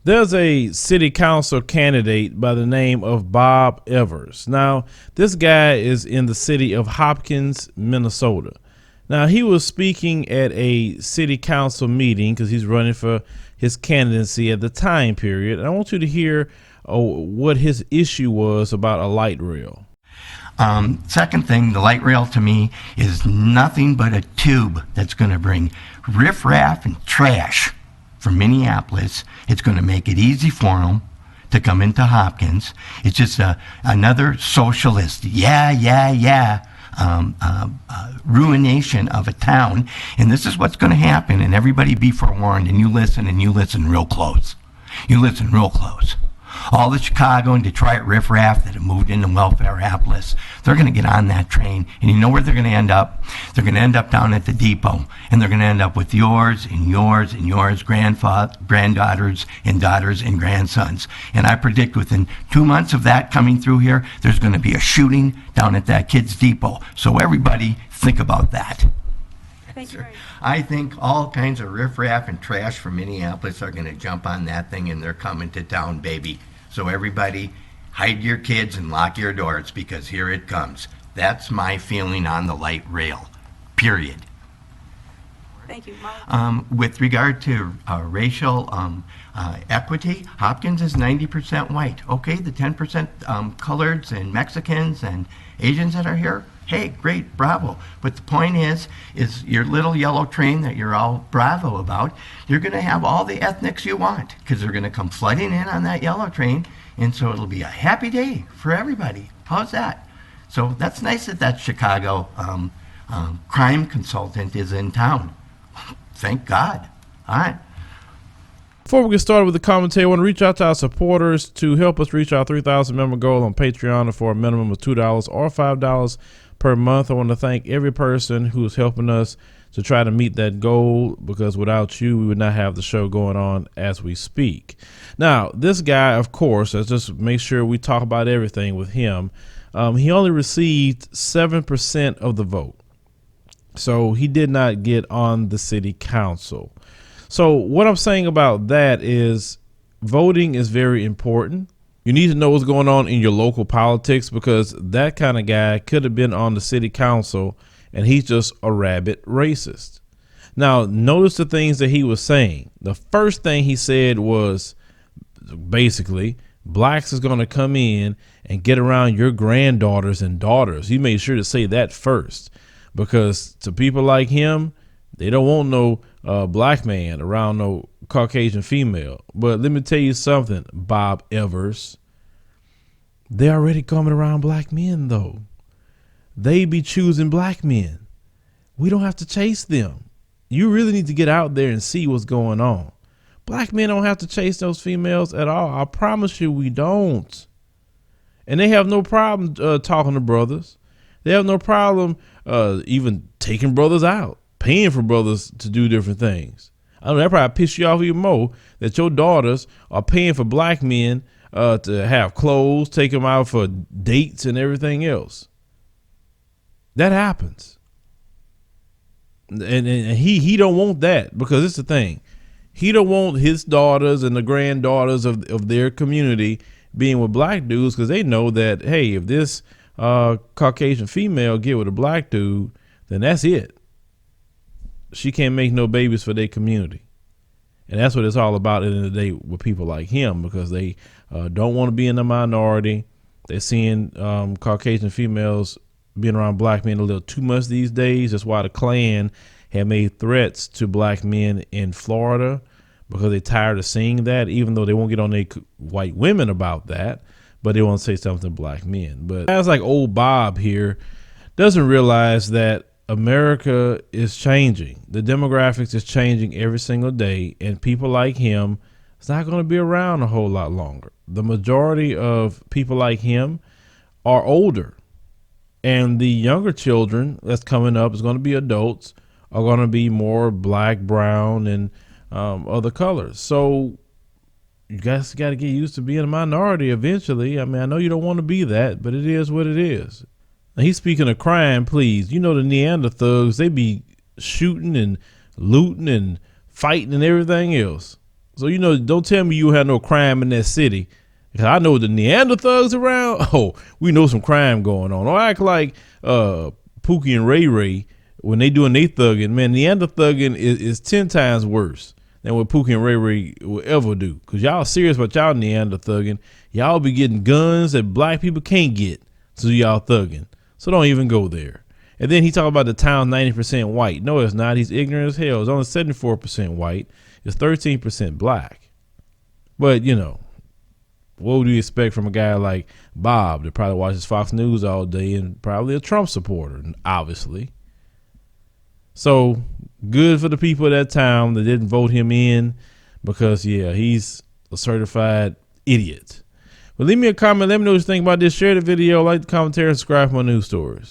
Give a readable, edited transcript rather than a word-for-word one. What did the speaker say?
There's a city council candidate by the name of Bob Evers. Now, this guy is in the city of Hopkins, Minnesota. Now, he was speaking at a city council meeting because he's running for his candidacy at the time period. And I want you to hear what his issue was about a light rail. Second thing, the light rail to me is nothing but a tube that's going to bring riffraff and trash from Minneapolis. It's going to make it easy for them to come into Hopkins. It's just another socialist, ruination of a town. And this is what's going to happen. And everybody be forewarned, and you listen real close. You listen real close. All the Chicago and Detroit riffraff that have moved into Welfareapolis, they're going to get on that train, and you know where they're going to end up? They're going to end up down at the depot, and they're going to end up with yours and yours and yours, granddaughters and daughters and grandsons. And I predict within 2 months of that coming through here, there's going to be a shooting down at that kids' depot. So everybody think about that. Thank you very much. I think all kinds of riffraff and trash from Minneapolis are going to jump on that thing, and they're coming to town, baby. So everybody, hide your kids and lock your doors, because here it comes. That's my feeling on the light rail, period. Thank you. Molly? With regard to racial equity, Hopkins is 90% white. Okay, the 10% coloreds and Mexicans and Asians that are here, hey, great, bravo. But the point is your little yellow train that you're all bravo about, you're going to have all the ethnics you want, because they're going to come flooding in on that yellow train, and so it'll be a happy day for everybody. How's that? So that's nice that Chicago crime consultant is in town. Thank God. All right. Before we get started with the commentary, I want to reach out to our supporters to help us reach our 3,000 member goal on Patreon for a minimum of $2 or $5 per month. I want to thank every person who's helping us to try to meet that goal, because without you, we would not have the show going on as we speak. Now, this guy, of course, let's just make sure we talk about everything with him. He only received 7% of the vote. So he did not get on the city council. So what I'm saying about that is voting is very important. You need to know what's going on in your local politics, because that kind of guy could have been on the city council and he's just a rabid racist. Now, notice the things that he was saying. The first thing he said was basically blacks is going to come in and get around your granddaughters and daughters. He made sure to say that first, because to people like him, they don't want no black man around no Caucasian female. But let me tell you something, Bob Evers. They're already coming around black men, though. They be choosing black men. We don't have to chase them. You really need to get out there and see what's going on. Black men don't have to chase those females at all. I promise you we don't. And they have no problem talking to brothers. They have no problem even taking brothers out, paying for brothers to do different things. I know that probably piss you off even more, that your daughters are paying for black men to have clothes, take them out for dates and everything else. That happens. And he don't want that, because it's the thing. He don't want his daughters and the granddaughters of their community being with black dudes, because they know that, hey, if this Caucasian female get with a black dude, then that's it. She can't make no babies for their community. And that's what it's all about at the end of the day with people like him, because they don't want to be in the minority. They're seeing Caucasian females being around black men a little too much these days. That's why the Klan had made threats to black men in Florida, because they're tired of seeing that, even though they won't get on their white women about that, but they want to say something to black men. But guys like old Bob here doesn't realize that America is changing. The demographics is changing every single day, and people like him is not going to be around a whole lot longer. The majority of people like him are older, and the younger children that's coming up is going to be adults, are going to be more black, brown, and other colors. So you guys got to get used to being a minority eventually. I mean, I know you don't want to be that, but it is what it is. Now, he's speaking of crime, please. You know, the Neanderthals, they be shooting and looting and fighting and everything else. So, you know, don't tell me you had no crime in that city. Cause I know the Neanderthals around. Oh, we know some crime going on. Don't act like Pookie and Ray Ray when they doing their thugging. Man, Neanderthugging is 10 times worse than what Pookie and Ray Ray will ever do. Cause y'all serious about y'all Neanderthugging. Y'all be getting guns that black people can't get. So y'all thugging. So don't even go there. And then he talked about the town 90% white. No, it's not. He's ignorant as hell. It's only 74% white. It's 13% black. But, you know, what would you expect from a guy like Bob that probably watches Fox News all day and probably a Trump supporter, obviously. So good for the people of that town that didn't vote him in because, yeah, he's a certified idiot. But leave me a comment. Let me know what you think about this. Share the video, like the commentary, and subscribe for my news stories.